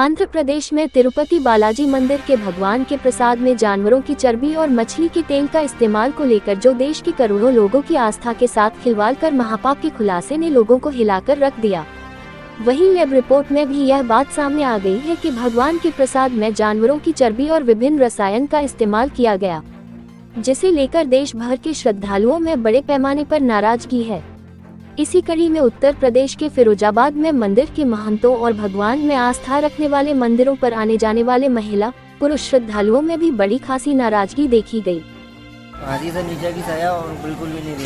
आंध्र प्रदेश में तिरुपति बालाजी मंदिर के भगवान के प्रसाद में जानवरों की चर्बी और मछली के तेल का इस्तेमाल को लेकर जो देश की करोड़ों लोगों की आस्था के साथ खिलवाड़ कर महापाप के खुलासे ने लोगों को हिलाकर रख दिया। वहीं लैब रिपोर्ट में भी यह बात सामने आ गई है कि भगवान के प्रसाद में जानवरों की चर्बी और विभिन्न रसायन का इस्तेमाल किया गया, जिसे लेकर देश भर के श्रद्धालुओं में बड़े पैमाने पर नाराजगी है। इसी कड़ी में उत्तर प्रदेश के फिरोजाबाद में मंदिर के महंतों और भगवान में आस्था रखने वाले मंदिरों पर आने जाने वाले महिला पुरुष श्रद्धालुओं में भी बड़ी खासी नाराजगी देखी गई। आधी से नीचे की सजा और बिल्कुल भी नहीं दी।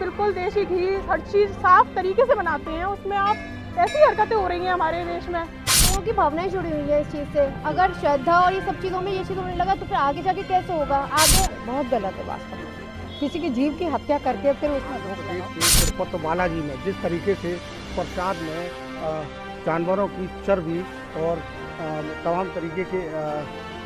बिल्कुल देसी घी हर चीज साफ तरीके से बनाते हैं, उसमें आप ऐसी हरकतें हो रही हैं हमारे देश में। लोगों की भावनाएं जुड़ी हुई है इस चीज से। अगर श्रद्धा और ये सब चीजों में ये चीज होने लगा तो फिर आगे जाके कैसे होगा? आगे बहुत गलत है वास्तव में, किसी की जीव की हत्या करके फिर उसमें तिरुपति बालाजी में जिस तरीके से प्रसाद में जानवरों की चर्बी और तमाम तरीके के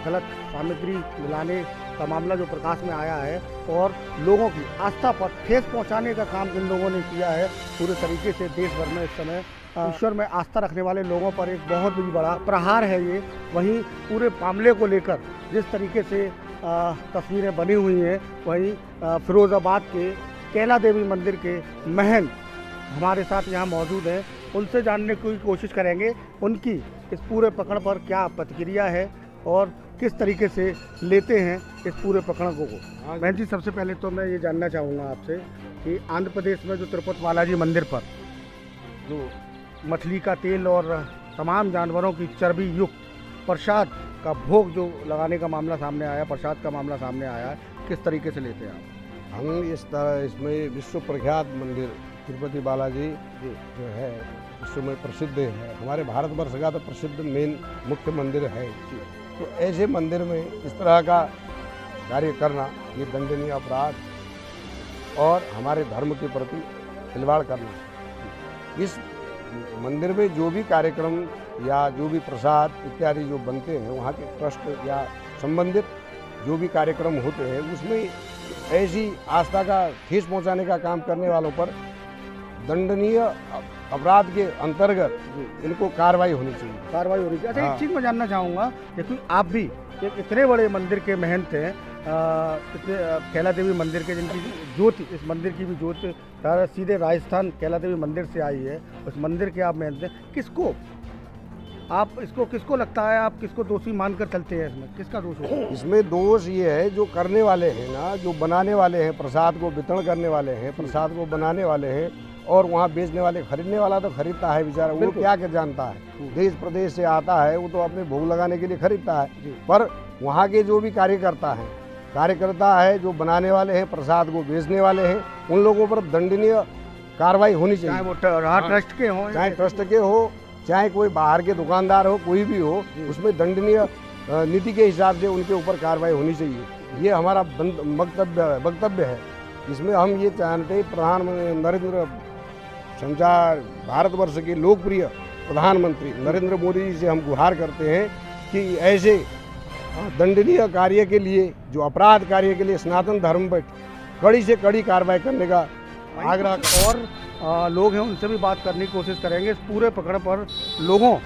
गलत सामग्री मिलाने का मामला जो प्रकाश में आया है और लोगों की आस्था पर ठेस पहुंचाने का काम इन लोगों ने किया है, पूरे तरीके से देश भर में इस समय ईश्वर में आस्था रखने वाले लोगों पर एक बहुत ही बड़ा प्रहार है ये। वहीं पूरे मामले को लेकर जिस तरीके से तस्वीरें बनी हुई हैं, वहीं फिरोजाबाद के कैला देवी मंदिर के महंत हमारे साथ यहाँ मौजूद हैं, उनसे जानने की कोशिश करेंगे उनकी इस पूरे प्रकरण पर क्या प्रतिक्रिया है और किस तरीके से लेते हैं इस पूरे प्रकरण को। बहन जी, सबसे पहले तो मैं ये जानना चाहूँगा आपसे कि आंध्र प्रदेश में जो तिरुपति बालाजी मंदिर पर जो मछली का तेल और तमाम जानवरों की चर्बी युक्त प्रसाद का भोग जो लगाने का मामला सामने आया, प्रसाद का मामला सामने आया है, किस तरीके से लेते हैं आप? हम इस तरह इसमें विश्व प्रख्यात मंदिर तिरुपति बालाजी जो है विश्व में प्रसिद्ध है, हमारे भारतवर्ष का तो प्रसिद्ध मेन मुख्य मंदिर है। तो ऐसे मंदिर में इस तरह का कार्य करना ये दंडनीय अपराध और हमारे धर्म के प्रति खिलवाड़ करना। इस मंदिर में जो भी कार्यक्रम या जो भी प्रसाद इत्यादि जो बनते हैं, वहाँ के ट्रस्ट या संबंधित जो भी कार्यक्रम होते हैं, उसमें ऐसी आस्था का ठेस पहुँचाने का काम करने वालों पर दंडनीय अपराध के अंतर्गत इनको कार्रवाई होनी चाहिए। कार्रवाई होनी चाहिए। अच्छा, एक चीज़ मैं जानना चाहूँगा, देखिए आप भी एक इतने बड़े मंदिर के महंत हैं, इतने कैला देवी मंदिर के, जिनकी ज्योति, इस मंदिर की भी ज्योति सीधे राजस्थान कैला देवी मंदिर से आई है, उस मंदिर के आप महंत हैं। किसको लगता है, आप किसको दोषी मानकर चलते हैं? इसमें किसका दोष होगा? इसमें दोष ये है जो करने वाले हैं ना, जो बनाने वाले हैं, प्रसाद को वितरण करने वाले हैं, प्रसाद को बनाने वाले हैं और वहाँ बेचने वाले, खरीदने वाला तो खरीदता है बेचारा, वो क्या जानता है, देश प्रदेश से आता है, वो तो अपने भोग लगाने के लिए खरीदता है। पर वहाँ के जो भी कार्यकर्ता है, जो बनाने वाले हैं, प्रसाद को बेचने वाले हैं, उन लोगों पर दंडनीय कार्रवाई होनी चाहिए। चाहे वो ट्रस्ट के हों, चाहे ट्रस्ट के हो, चाहे कोई बाहर के दुकानदार हो, कोई भी हो, उसमें दंडनीय नीति के हिसाब से उनके ऊपर कार्रवाई होनी चाहिए। ये हमारा वक्तव्य है। इसमें हम ये जानते हैं, प्रधानमंत्री नरेंद्र संचार भारतवर्ष के लोकप्रिय प्रधानमंत्री नरेंद्र मोदी जी से हम गुहार करते हैं कि ऐसे दंडनीय कार्य के लिए, जो अपराध कार्य के लिए सनातन धर्म पर कड़ी से कड़ी कार्रवाई करने का आग्रह। और लोग हैं, उनसे भी बात करने की कोशिश करेंगे इस पूरे प्रकरण पर। लोगों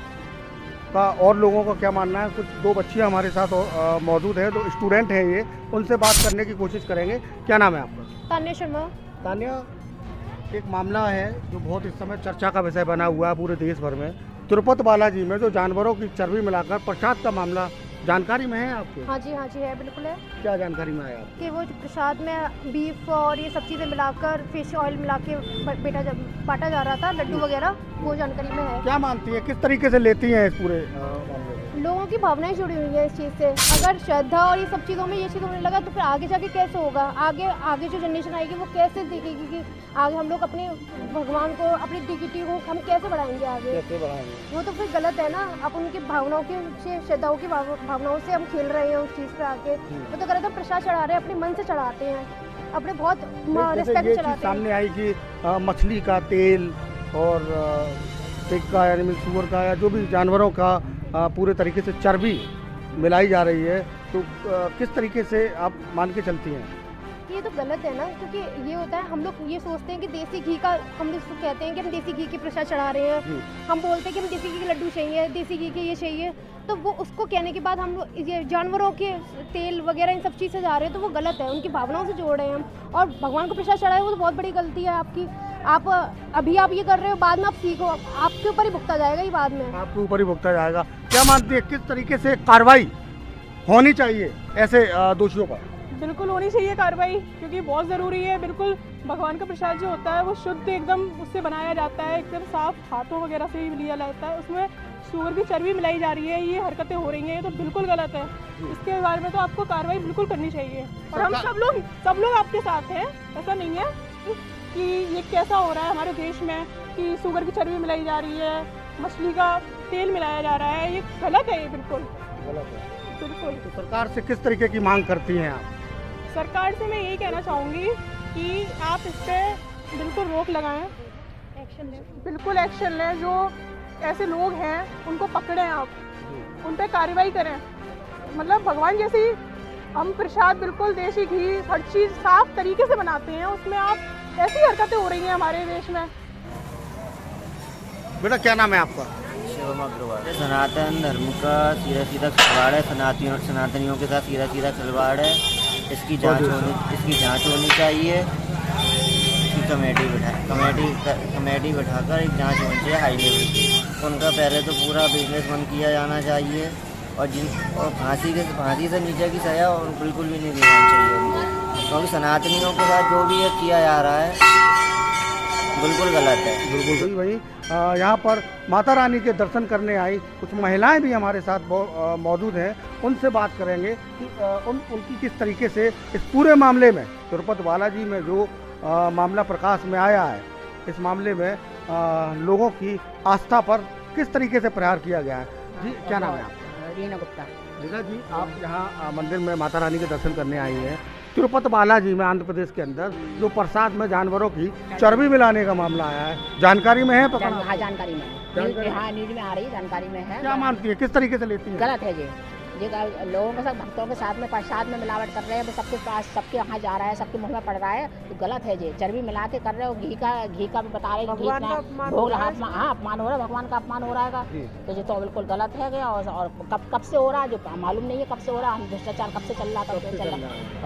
का क्या मानना है? कुछ दो बच्चियां हमारे साथ मौजूद हैं, तो स्टूडेंट हैं ये, उनसे बात करने की कोशिश करेंगे। क्या नाम है आपका? तान्या शर्मा। तान्या, एक मामला है जो बहुत इस समय चर्चा का विषय बना हुआ है पूरे देश भर में, तिरुपति बालाजी में जो जानवरों की चर्बी मिलाकर प्रसाद का मामला, जानकारी में है आपको? हाँ जी है, बिल्कुल है। क्या जानकारी में आया आपको? कि वो प्रसाद में बीफ और ये सब चीज़ें मिलाकर फिश ऑयल मिला के बांटा जा रहा था, लड्डू वगैरह, वो जानकारी में है। क्या मानती है, किस तरीके से लेती हैं इस पूरे मामले में? लोगों की भावनाएं जुड़ी हुई है इस चीज़ से। अगर श्रद्धा और ये सब चीज़ों में ये चीज़ होने लगा तो फिर आगे जाके कैसे होगा? आगे जो जनरेशन आएगी वो कैसे देखेगी कि आगे हम लोग अपने भगवान को, अपनी डिग्निटी को हम कैसे बढ़ाएंगे आगे? कैसे बढ़ाएंगे? वो तो फिर गलत है ना। अब उनकी भावनाओं की, श्रद्धाओं की भावनाओं से हम खेल रहे हैं उस चीज़ पे आके, वो तो गलत है। प्रसाद चढ़ा रहे हैं, अपने मन से चढ़ाते हैं, अपने बहुत रिस्पेक्ट चढ़ाते हैं। सामने आई कि मछली का तेल और टिक्का यानी सुअर का या जो भी जानवरों का पूरे तरीके से चर्बी मिलाई जा रही है, तो किस तरीके से आप मान के चलती हैं? ये तो गलत है ना, क्योंकि ये होता है हम लोग ये सोचते हैं कि देसी घी का, हम लोग कहते हैं कि हम देसी घी की प्रसाद चढ़ा रहे हैं, हम बोलते हैं कि हम देसी घी के लड्डू चाहिए, देसी घी के ये चाहिए, तो वो उसको कहने के बाद हम लोग ये जानवरों के तेल वगैरह इन सब चीज़ से जा रहे हैं, तो वो गलत है, उनकी भावनाओं से जोड़ रहे हैं हम। और भगवान को प्रसाद चढ़ाए वो तो बहुत बड़ी गलती है आपकी। आप अभी आप ये कर रहे हो, बाद में आप सीखो, आपके ऊपर ही भुगता जाएगा ये बाद में, आपके ऊपर ही भुगता जाएगा। क्या मानती है किस तरीके से कार्रवाई होनी चाहिए ऐसे दोषियों पर? बिल्कुल होनी चाहिए कार्रवाई, क्योंकि बहुत ज़रूरी है। बिल्कुल भगवान का प्रसाद जो होता है वो शुद्ध एकदम उससे बनाया जाता है, एकदम साफ हाथों वगैरह से ही लिया जाता है, उसमें सूअर की चर्बी मिलाई जा रही है, ये हरकतें हो रही हैं, ये तो बिल्कुल गलत है। इसके बारे में तो आपको कार्रवाई बिल्कुल करनी चाहिए, और हम सब लोग आपके साथ हैं। ऐसा नहीं है कि ये कैसा हो रहा है हमारे देश में कि सूअर की चर्बी मिलाई जा रही है, मछली का तेल मिलाया जा रहा है, ये गलत है, ये बिल्कुल गलत है। बिल्कुल। तो सरकार से किस तरीके की मांग करती हैं आप? सरकार से मैं यही कहना चाहूँगी कि आप इस पर बिल्कुल रोक लगाएं, एक्शन लें, बिल्कुल एक्शन लें। जो ऐसे लोग हैं उनको पकड़ें, आप उन पर कार्रवाई करें। मतलब भगवान जैसी हम प्रसाद बिल्कुल देसी घी हर चीज़ साफ तरीके से बनाते हैं, उसमें आप ऐसी हरकतें हो रही हैं हमारे देश में। बेटा क्या नाम है आपका? शिवम अग्रवाल। सनातन धर्म का सीधा सीधा खिलवाड़ है, सनातनियों के साथ सीधा सीधा खिलवाड़ है। इसकी जांच होनी चाहिए। इसकी कमेटी बिठाकर एक जांच होनी चाहिए हाई लेवल की। उनका पहले तो पूरा बिजनेस बंद किया जाना चाहिए, और फांसी से नीचे की सजा और बिल्कुल भी नहीं देना चाहिए उनको, क्योंकि सनातनियों के साथ जो भी ये किया जा रहा है बिल्कुल गलत है। बिल्कुल भाई। यहाँ पर माता रानी के दर्शन करने आई कुछ महिलाएं भी हमारे साथ मौजूद हैं, उनसे बात करेंगे कि उनकी किस तरीके से इस पूरे मामले में, तिरुपति बालाजी में जो मामला प्रकाश में आया है, इस मामले में लोगों की आस्था पर किस तरीके से प्रहार किया गया है। जी क्या नाम है आपका? रीना गुप्ता। रीना जी, आप यहाँ मंदिर में माता रानी के दर्शन करने आई हैं। तिरुपति बालाजी में आंध्र प्रदेश के अंदर जो प्रसाद में जानवरों की चर्बी मिलाने का मामला आया है, जानकारी में है? पकड़ा? हाँ जानकारी में है, हाँ न्यूज में आ रही है, जानकारी में है। क्या मानती है किस तरीके से लेती है? गलत है ये लोगों के साथ, भक्तों के साथ में प्रसाद में मिलावट कर रहे हैं, वो सबके पास सबके यहाँ जा रहा है, सबके मुंह में पड़ रहा है, तो गलत है ये। चर्बी मिला के कर रहे हो, घी का भी बता रहे हैं, भोग अपमान हो रहा है, भगवान का अपमान हो रहा है, तो ये तो बिल्कुल गलत है। और कब से हो रहा है जो मालूम नहीं है, कब से हो रहा है, हम भ्रष्टाचार कब से चल रहा था, और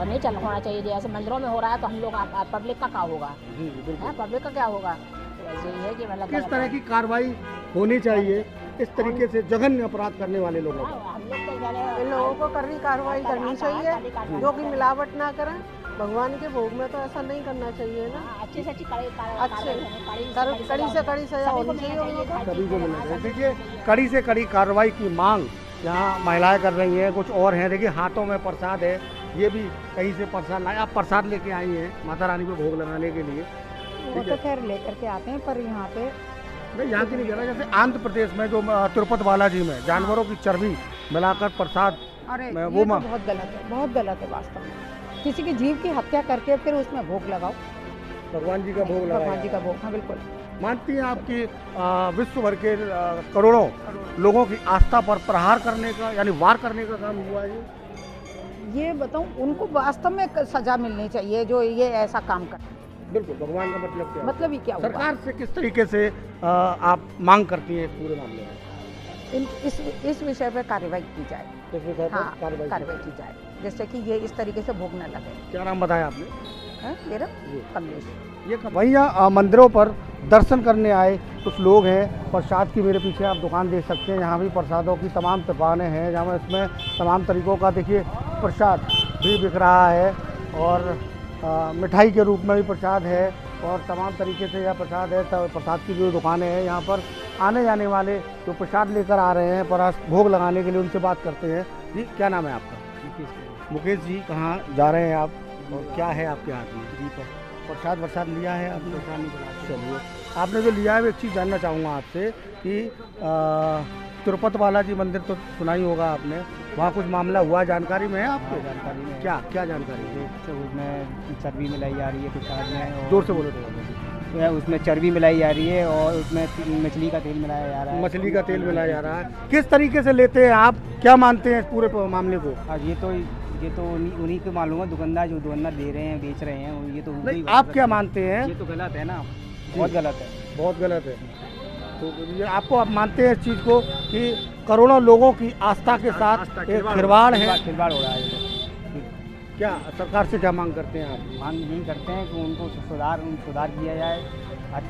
नहीं चल होना चाहिए। जैसे मंदिरों में हो रहा है तो हम लोग पब्लिक का क्या होगा, पब्लिक का क्या होगा? यही है कि मतलब किस तरह की कार्रवाई होनी चाहिए इस तरीके से जघन्य अपराध करने वाले लोगों को? इन लोगों को कड़ी कार्रवाई करनी चाहिए, जो कि मिलावट ना करें। भगवान के भोग में तो ऐसा नहीं करना चाहिए ना। अच्छी से अच्छी कड़ी से कड़ी सजा होनी चाहिए उन लोगों को। सभी को मिलना चाहिए। देखिए कड़ी से कड़ी कार्रवाई की मांग यहाँ महिलाएं कर रही हैं, कुछ और हैं। देखिए हाथों में प्रसाद है, ये भी कहीं से प्रसाद लाए, आप प्रसाद लेके आई हैं माता रानी को भोग लगाने के लिए। वो तो खैर लेकर के आते हैं, पर यहाँ पे नहीं, यहाँ की नहीं कह रहा, जैसे आंध्र प्रदेश में जो तिरुपति बालाजी में जानवरों की चर्बी मिलाकर प्रसाद, अरे वो ये तो बहुत गलत है, बहुत गलत है वास्तव में। किसी की जीव की हत्या करके फिर उसमें भोग लगाओ, भगवान जी का भोग लगाया। भगवान जी का भोग, हाँ बिल्कुल। मानती हैं आपकी विश्व भर के करोड़ों लोगों की आस्था पर प्रहार करने का, यानी वार करने का काम हुआ है? ये बताऊं, उनको वास्तव में सजा मिलनी चाहिए जो ये ऐसा काम कर। बिल्कुल, भगवान का मतलब क्या? मतलब ही क्या हुआ? सरकार से किस तरीके से आप मांग करती हैं इस पूरे मामले में? इस विषय पर कार्रवाई की जाए। इस विषय पर हाँ, कार्रवाई की जाए, जैसे कि ये इस तरीके से भोग न लगे। क्या नाम बताया आपने? मेरा कमलेश। ये वहीं मंदिरों पर दर्शन करने आए कुछ लोग हैं। प्रसाद की मेरे पीछे आप दुकान देख सकते हैं, यहाँ भी प्रसादों की तमाम दुकानें हैं, जहाँ इसमें तमाम तरीक़ों का देखिए प्रसाद भी बिक रहा है, और मिठाई के रूप में भी प्रसाद है, और तमाम तरीके से यह प्रसाद है। तो प्रसाद की जो दुकानें हैं, यहाँ पर आने जाने वाले जो प्रसाद लेकर आ रहे हैं भोग लगाने के लिए, उनसे बात करते हैं। जी क्या नाम है आपका? मुकेश जी, कहाँ जा रहे हैं आप और क्या है आपके हाथ में? जी प्रसाद लिया है आपने? चलिए, आपने जो लिया है वो एक चीज़ जानना चाहूँगा आपसे कि तिरुपति बालाजी मंदिर तो सुना ही होगा आपने, वहाँ कुछ मामला हुआ, जानकारी में है आपको? जानकारी में क्या जानकारी है? उसमें चर्बी मिलाई जा रही है प्रसाद में, जोर से बोलो तो। उसमें चर्बी मिलाई जा रही है और उसमें मछली का तेल मिलाया जा रहा है। मछली का तेल मिलाया जा रहा है। किस तरीके से लेते हैं आप, क्या मानते हैं इस पूरे मामले को? ये तो ये तो उन्हीं को मालूम है, दुकानदार जो दुकानदार दे रहे हैं, बेच रहे हैं, ये तो उनको ही नहीं, पता आप है। क्या मानते हैं? ये तो गलत है ना, बहुत गलत है। बहुत गलत है। तो ये आपको आप मानते हैं इस चीज़ को कि करोड़ों लोगों की आस्था के साथ एक खिलवाड़ है? खिलवाड़ हो रहा है ये तो। क्या सरकार से क्या मांग करते हैं आप? मांग यही करते हैं कि उनको सुधार किया जाए,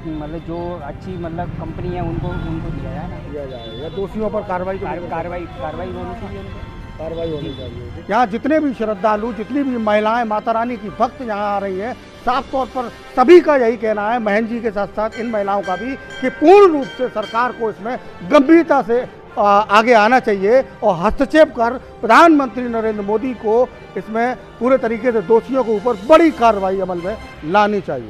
मतलब जो अच्छी मतलब कंपनी है उनको दिया जाए ना, दिया जाए, या दोषियों पर कार्रवाई कार्रवाई होनी चाहिए उनको। कार्रवाई होनी चाहिए। यहाँ जितने भी श्रद्धालु, जितनी भी महिलाएं माता रानी की भक्त यहाँ आ रही हैं, साफ तौर पर सभी का यही कहना है, महन जी के साथ साथ इन महिलाओं का भी, कि पूर्ण रूप से सरकार को इसमें गंभीरता से आगे आना चाहिए और हस्तक्षेप कर प्रधानमंत्री नरेंद्र मोदी को इसमें पूरे तरीके से दोषियों के ऊपर बड़ी कार्रवाई अमल में लानी चाहिए।